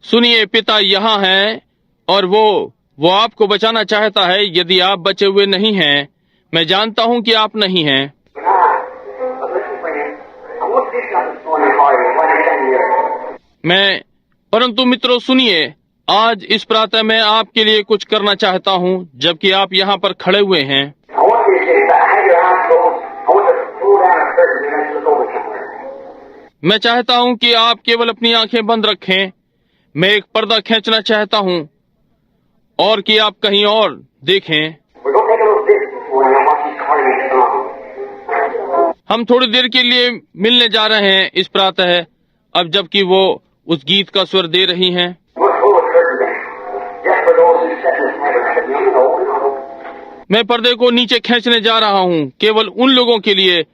सुनिए, पिता यहाँ है और वो आपको बचाना चाहता है। यदि आप बचे हुए नहीं हैं, मैं जानता हूँ कि आप नहीं हैं। परंतु मित्रों सुनिए, आज इस प्रातः मैं आपके लिए कुछ करना चाहता हूँ, जबकि आप यहाँ पर खड़े हुए हैं। मैं चाहता हूँ कि आप केवल अपनी आंखें बंद रखें। मैं एक पर्दा खींचना चाहता हूँ और कि आप कहीं और देखें। हम थोड़ी देर के लिए मिलने जा रहे हैं इस प्रातः, अब जबकि वो उस गीत का स्वर दे रही हैं। मैं पर्दे को नीचे खींचने जा रहा हूँ केवल उन लोगों के लिए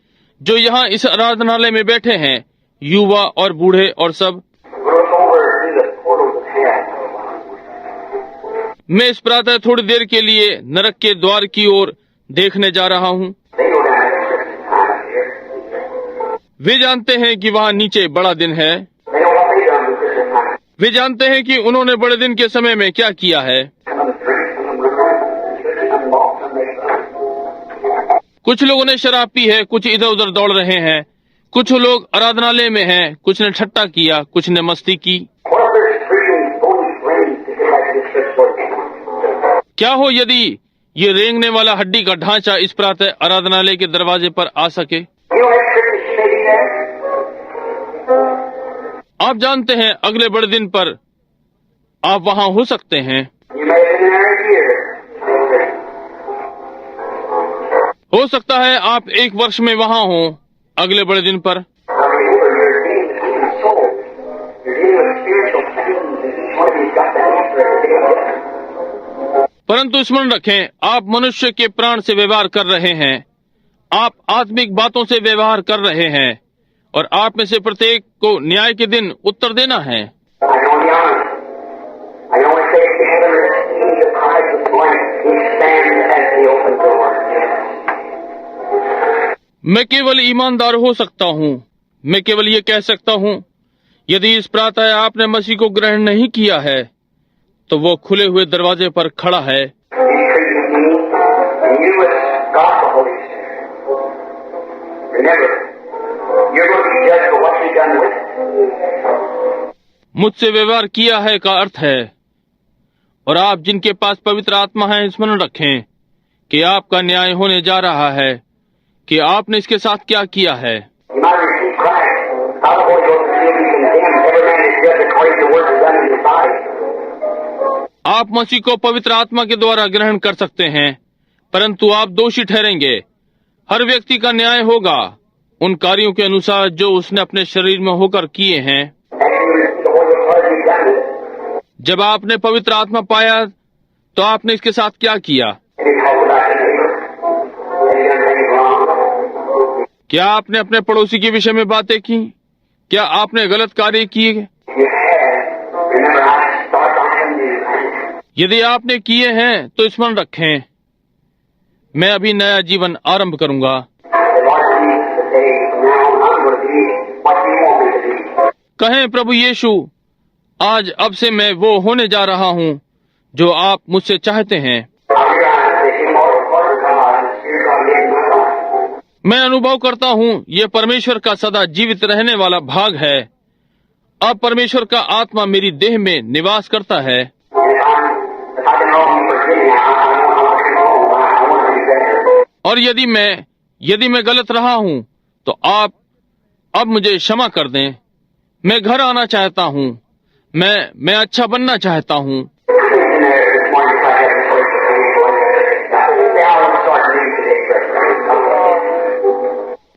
जो यहाँ इस आराधनालय में बैठे हैं, युवा और बूढ़े और सब। मैं इस प्रातः थोड़ी देर के लिए नरक के द्वार की ओर देखने जा रहा हूँ। वे जानते हैं कि वहाँ नीचे बड़ा दिन है। वे जानते हैं कि उन्होंने बड़े दिन के समय में क्या किया है। कुछ लोगों ने शराब पी है, कुछ इधर उधर दौड़ रहे हैं, कुछ लोग आराधनालय में हैं, कुछ ने ठट्टा किया, कुछ ने मस्ती की। क्या हो यदि ये रेंगने वाला हड्डी का ढांचा इस प्रातः आराधनालय के दरवाजे पर आ सके। आप जानते हैं अगले बड़े दिन पर आप वहां हो सकते हैं। हो सकता है आप 1 वर्ष में वहां हो अगले बड़े दिन पर। परंतु स्मरण रखें, आप मनुष्य के प्राण से व्यवहार कर रहे हैं, आप आत्मिक बातों से व्यवहार कर रहे हैं और आप में से प्रत्येक को न्याय के दिन उत्तर देना है। मैं केवल ईमानदार हो सकता हूँ। मैं केवल ये कह सकता हूँ, यदि इस प्रातः आपने मसीह को ग्रहण नहीं किया है तो वो खुले हुए दरवाजे पर खड़ा है। मुझसे व्यवहार किया है का अर्थ है, और आप जिनके पास पवित्र आत्मा है स्मरण रखें कि आपका न्याय होने जा रहा है कि आपने इसके साथ क्या किया है। आप मसीह को पवित्र आत्मा के द्वारा ग्रहण कर सकते हैं, परंतु आप दोषी ठहरेंगे। हर व्यक्ति का न्याय होगा उन कार्यों के अनुसार जो उसने अपने शरीर में होकर किए हैं। जब आपने पवित्र आत्मा पाया तो आपने इसके साथ क्या किया? क्या आपने अपने पड़ोसी के विषय में बातें की? क्या आपने गलत कार्य किए? यदि आपने किए हैं तो स्मरण रखें, मैं अभी नया जीवन आरंभ करूंगा। कहें, प्रभु यीशु, आज अब से मैं वो होने जा रहा हूँ जो आप मुझसे चाहते हैं। मैं अनुभव करता हूँ ये परमेश्वर का सदा जीवित रहने वाला भाग है। अब परमेश्वर का आत्मा मेरी देह में निवास करता है। और यदि मैं गलत रहा हूँ तो आप अब मुझे क्षमा कर दें। मैं घर आना चाहता हूँ। मैं अच्छा बनना चाहता हूँ।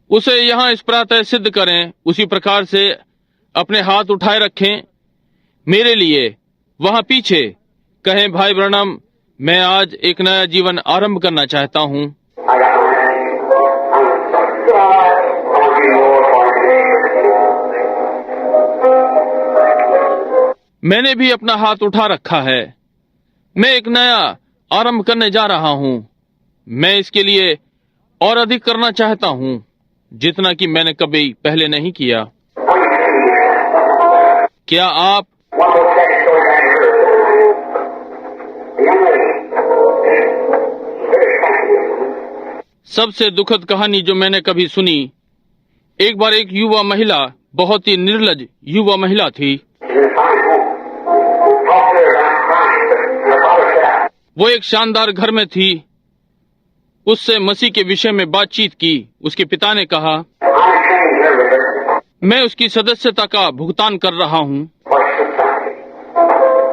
उसे यहाँ इस प्रातः सिद्ध करें। उसी प्रकार से अपने हाथ उठाए रखें मेरे लिए वहाँ पीछे। कहें, भाई ब्रनम, मैं आज एक नया जीवन आरंभ करना चाहता हूँ। मैंने भी अपना हाथ उठा रखा है। मैं एक नया आरंभ करने जा रहा हूँ। मैं इसके लिए और अधिक करना चाहता हूँ जितना कि मैंने कभी पहले नहीं किया। क्या आप One more second story I heard. The young lady, very sensitive. सबसे दुखद कहानी जो मैंने कभी सुनी, एक बार एक युवा महिला, बहुत ही निर्लज युवा महिला थी। She's in a fine home. Talked to her about crying, but her father said, वो एक शानदार घर में थी। उससे मसीह के विषय में बातचीत की। उसके पिता ने कहा, I'm training her with her मैं उसकी सदस्यता का भुगतान कर रहा हूँ। for society.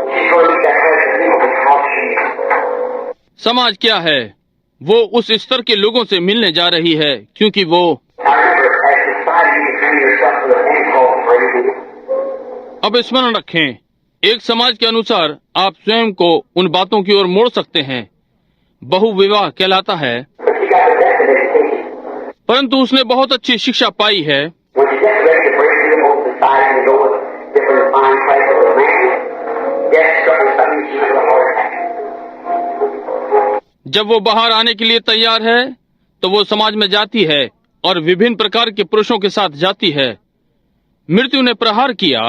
She's going to meet that person people because she समाज क्या है? वो उस स्तर के लोगों से मिलने जा रही है क्योंकि वो I remember as society you train yourself to the thing called praising. अब स्मरण रखें, एक समाज के अनुसार आप स्वयं को उन बातों की ओर मोड़ सकते हैं। बहुविवाह कहलाता है, But she got the best of education. परंतु उसने बहुत अच्छी शिक्षा पाई है। When she gets ready to break through the whole society and go with different fine types of man, yes, suddenly she has a heart attack. जब वो बाहर आने के लिए तैयार है तो वो समाज में जाती है और विभिन्न प्रकार के पुरुषों के साथ जाती है। मृत्यु ने प्रहार किया,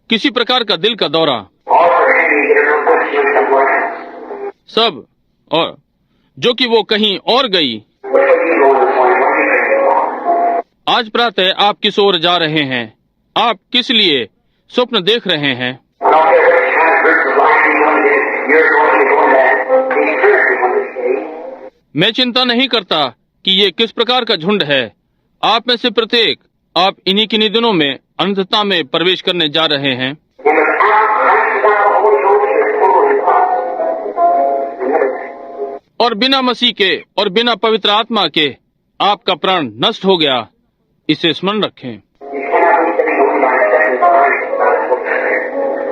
किसी प्रकार का दिल का दौरा, All her enemies get her no good, she went somewhere else. सब, और जो कि वो कहीं और गई। Which way you going this morning? What are you thinking for? आज प्रातः आप किस ओर जा रहे हैं? आप किस लिए स्वप्न देख रहे हैं? I don't care which kind of group of life you're going to get, you're going to go to the eternity one of these days. मैं चिंता नहीं करता कि ये किस प्रकार का झुंड है। आप में से प्रत्येक, आप इन्हीं किन्हीं दिनों में अनंतता में प्रवेश करने जा रहे हैं। And without the Holy Ghost, you're totally lost. And everything. और बिना मसीह के और बिना पवित्र आत्मा के आपका प्राण नष्ट हो गया। इसे स्मरण रखें। You cannot be sitting only by accepting Christ by the Holy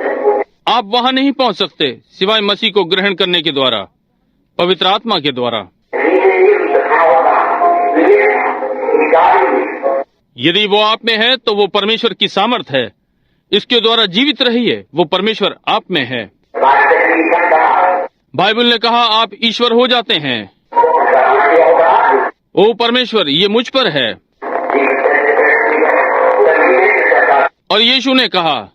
Spirit. आप वहां नहीं पहुंच सकते सिवाय मसीह को ग्रहण करने के द्वारा, पवित्र आत्मा के द्वारा। And He's in you, the power of God. He is. He's God in you. यदि वो आप में है तो वो परमेश्वर की सामर्थ है। इसके द्वारा जीवित रहिए, वो परमेश्वर आप में है। The Bible says you become God. Bible ने कहा आप ईश्वर हो जाते हैं। That's the mercy of God. ओ परमेश्वर, ये मुझ पर है। Jesus said to the Pharisee, "Let me make yourself God." और यीशु ने कहा,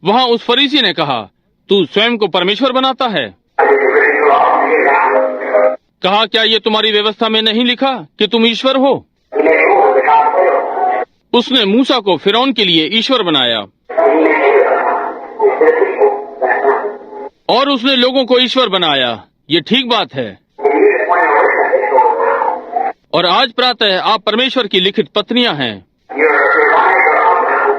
वहां उस फरीसी ने कहा, तू स्वयं को परमेश्वर बनाता है। I did the written law from you now. कहा, क्या ये तुम्हारी व्यवस्था में नहीं लिखा कि तुम ईश्वर हो? He made Moses the God of Pharaoh. उसने मूसा को फिरौन के लिए ईश्वर बनाया And he made you the God. To the people, that's not. और उसने लोगों को ईश्वर बनाया। ये ठीक बात है। And you just want to listen to this. और आज प्रातः आप परमेश्वर की लिखित पत्नियां हैं। Your lives are on God.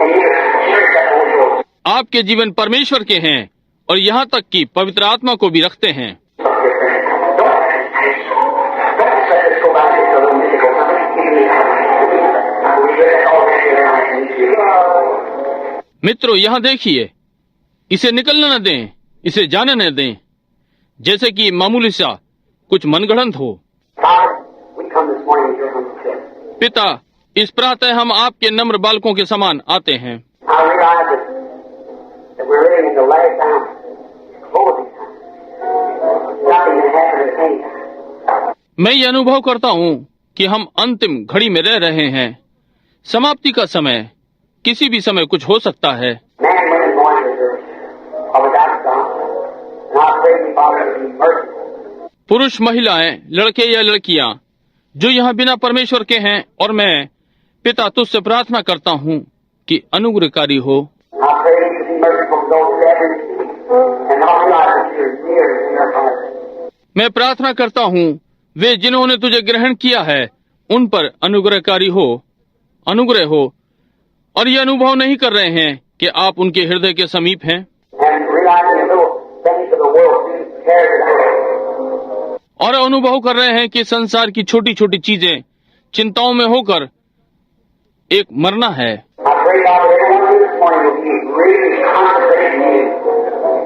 And you cherish that Holy Ghost. आपके जीवन परमेश्वर के हैं और यहाँ तक कि पवित्र आत्मा को भी रखते हैं। Don't let this go back to the little mythical something. मित्रों, यहाँ देखिए, इसे निकलने न दें, इसे जाने न दें, जैसे कि मामूली सा कुछ मनगढ़ंत हो। Father, we come this morning with your humble children. पिता, इस प्रातः हम आपके नम्र बालकों के समान आते हैं। I realize that we're living in the last time, closing time. Nothing can happen at any time. मैं ये अनुभव करता हूँ कि हम अंतिम घड़ी में रह रहे हैं। समाप्ति का समय, किसी भी समय कुछ हो सकता है। Man and women born in the church are without God. And I pray you, Father, to be merciful. पुरुष, महिलाएं, लड़के या लड़कियां जो यहाँ बिना परमेश्वर के हैं, और मैं पिता तुझसे प्रार्थना करता हूँ कि अनुग्रहकारी हो। I pray you to be merciful to those who haven't received and not realize that you're near in their heart. मैं प्रार्थना करता हूँ वे जिन्होंने तुझे ग्रहण किया है उन पर अनुग्रहकारी हो, अनुग्रह हो, और ये अनुभव नहीं कर रहे हैं कि आप उनके हृदय के समीप हैं। And realizing the little things of the world do tear it down. और अनुभव कर रहे हैं कि संसार की छोटी छोटी चीजें चिंताओं में होकर एक मरना है। I pray, God, that every one of you this morning will be really concentrated in you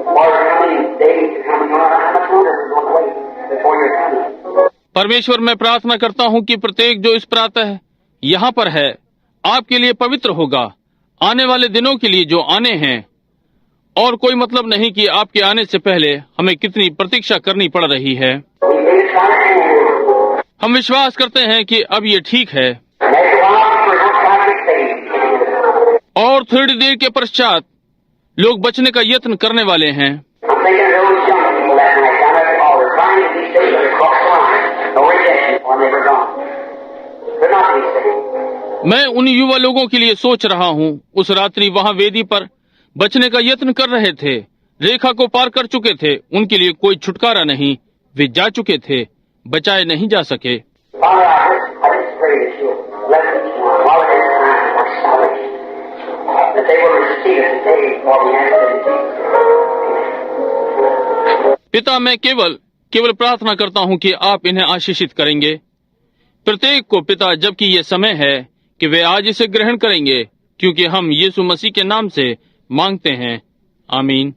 for the coming days to come. You know how much longer we're going to wait before your coming. परमेश्वर, मैं प्रार्थना करता हूँ कि प्रत्येक जो इस प्रातः यहाँ पर है आपके लिए पवित्र होगा, आने वाले दिनों के लिए जो आने हैं। और कोई मतलब नहीं कि आपके आने से पहले हमें कितनी प्रतीक्षा करनी पड़ रही है। We believe it's time. हम विश्वास करते हैं कि अब ये ठीक है Make a while for not trying to save. और और थोड़ी देर के पश्चात लोग बचने का यत्न करने वाले हैं। I'm thinking of those young people that night down at the altar, trying to be saved across the line. No rejection when they were gone. Could not be saved. मैं उन युवा लोगों के लिए सोच रहा हूँ, उस रात्रि वहाँ वेदी पर बचने का यत्न कर रहे थे, रेखा को पार कर चुके थे, उनके लिए कोई छुटकारा नहीं, वे जा चुके थे, बचाए नहीं जा सके। Father, I just pray that you'll bless each one while it is time for salvation, that they will receive it today for the answer to Jesus. पिता, मैं केवल प्रार्थना करता हूँ कि आप इन्हें आशीषित करेंगे, प्रत्येक को पिता, जबकि ये समय है कि वे आज इसे ग्रहण करेंगे, क्योंकि हम यीशु मसीह के नाम से मांगते हैं, आमीन।